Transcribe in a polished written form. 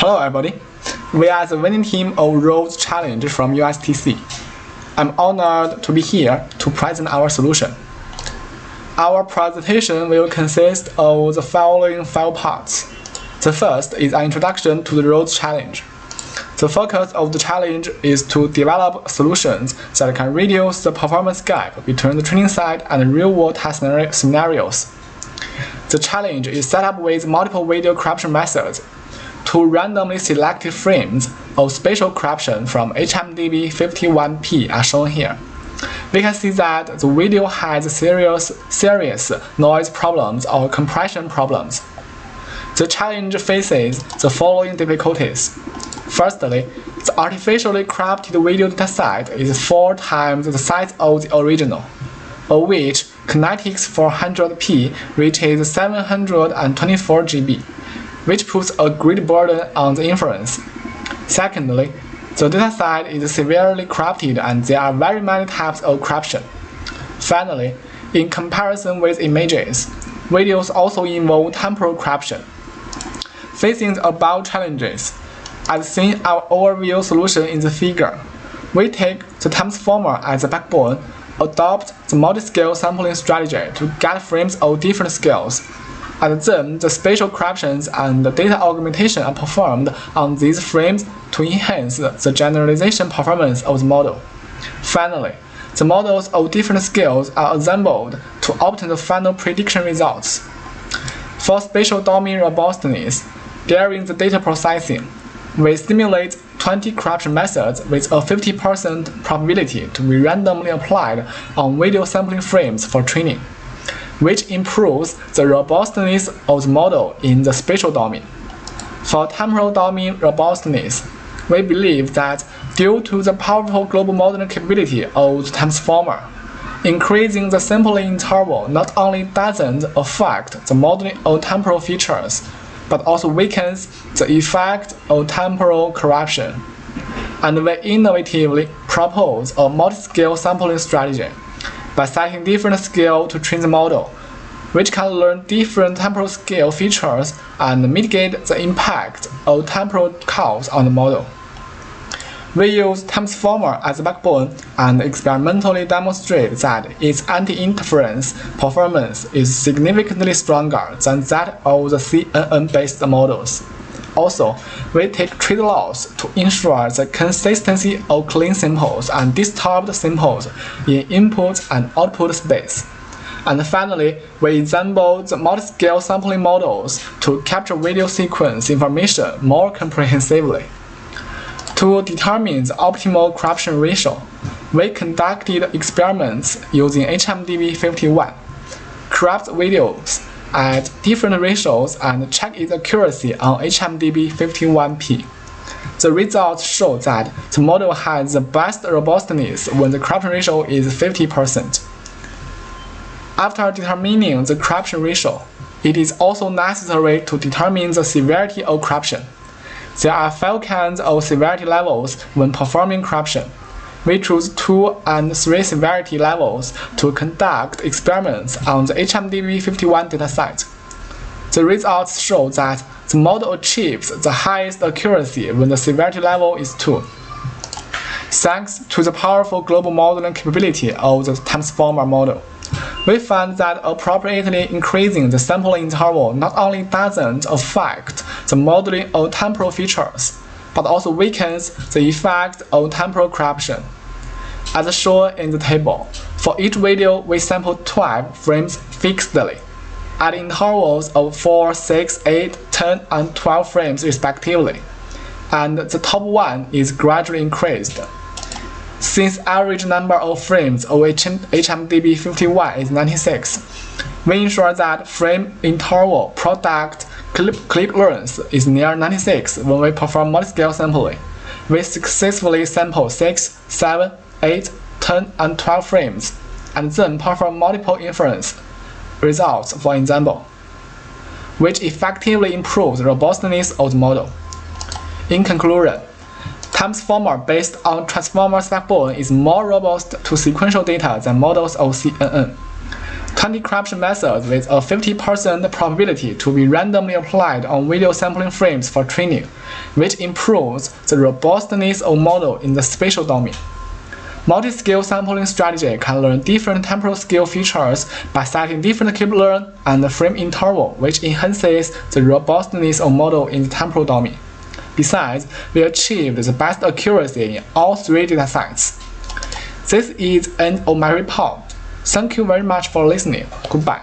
Hello everybody, we are the winning team of Roads Challenge from USCT. I'm honored to be here to present our solution. Our presentation will consist of the following 5 parts. The first is an introduction to the Roads Challenge. The focus of the challenge is to develop solutions that can reduce the performance gap between the training side and real-world test scenarios. The challenge is set up with multiple video corruption methods to randomly selected frames of spatial corruption from HMDB 51P are shown here. We can see that the video has serious noise problems or compression problems. The challenge faces the following difficulties. Firstly, the artificially corrupted video dataset is 4 times the size of the original, of which Kinetics 400p reaches 724 GB, which puts a great burden on the inference. Secondly, the dataset is severely corrupted and there are very many types of corruption. Finally, in comparison with images, videos also involve temporal corruption. Facing the above challenges, as seen in our overview solution in the figure, we take the transformer as the backbone, adopt the multi-scale sampling strategy to get frames of different scales, and then the spatial corruptions and the data augmentation are performed on these frames to enhance the generalization performance of the model. Finally, the models of different scales are assembled to obtain the final prediction results. For spatial domain robustness, during the data processing, we simulate 20 corruption methods with a 50% probability to be randomly applied on video sampling frames for training, which improves the robustness of the model in the spatial domain. For temporal domain robustness, we believe that due to the powerful global modeling capability of the transformer, increasing the sampling interval not only doesn't affect the modeling of temporal features, but also weakens the effect of temporal corruption. And we innovatively propose a multi-scale sampling strategy by setting different scales to train the model, which can learn different temporal scale features and mitigate the impact of temporal costs on the model. We use transformer as a backbone and experimentally demonstrate that its anti-interference performance is significantly stronger than that of the CNN-based models. Also, we take trade-offs to ensure the consistency of clean samples and disturbed samples in input and output space. And finally, we assemble the multi-scale sampling models to capture video sequence information more comprehensively. To determine the optimal corruption ratio, we conducted experiments using HMDB 51, corrupt videos at different ratios and checked its accuracy on HMDB 51P. The results show that the model has the best robustness when the corruption ratio is 50%. After determining the corruption ratio, it is also necessary to determine the severity of corruption. There are 5 kinds of severity levels when performing corruption. We choose 2 and 3 severity levels to conduct experiments on the HMDB 51 dataset. The results show that the model achieves the highest accuracy when the severity level is 2. Thanks to the powerful global modeling capability of the transformer model, we find that appropriately increasing the sample interval not only doesn't affect the modeling of temporal features, but also weakens the effect of temporal corruption. As shown in the table, for each video we sample 12 frames fixedly, at intervals of 4, 6, 8, 10, and 12 frames respectively, and the top one is gradually increased. Since average number of frames of HMDB 51 is 96, we ensure that frame interval product clip length is near 96 when we perform multi-scale sampling. We successfully sample 6, 7, 8, 10, and 12 frames, and then perform multiple inference results, for example, which effectively improves the robustness of the model. In conclusion, transformer based on transformer's backbone is more robust to sequential data than models of CNN. 20 corruption methods with a 50% probability to be randomly applied on video sampling frames for training, which improves the robustness of model in the spatial domain. Multi-scale sampling strategy can learn different temporal scale features by setting different keep-learn and frame interval, which enhances the robustness of model in the temporal domain. Besides, we achieved the best accuracy in all 3 datasets. This is the end of my report. Thank you very much for listening. Goodbye.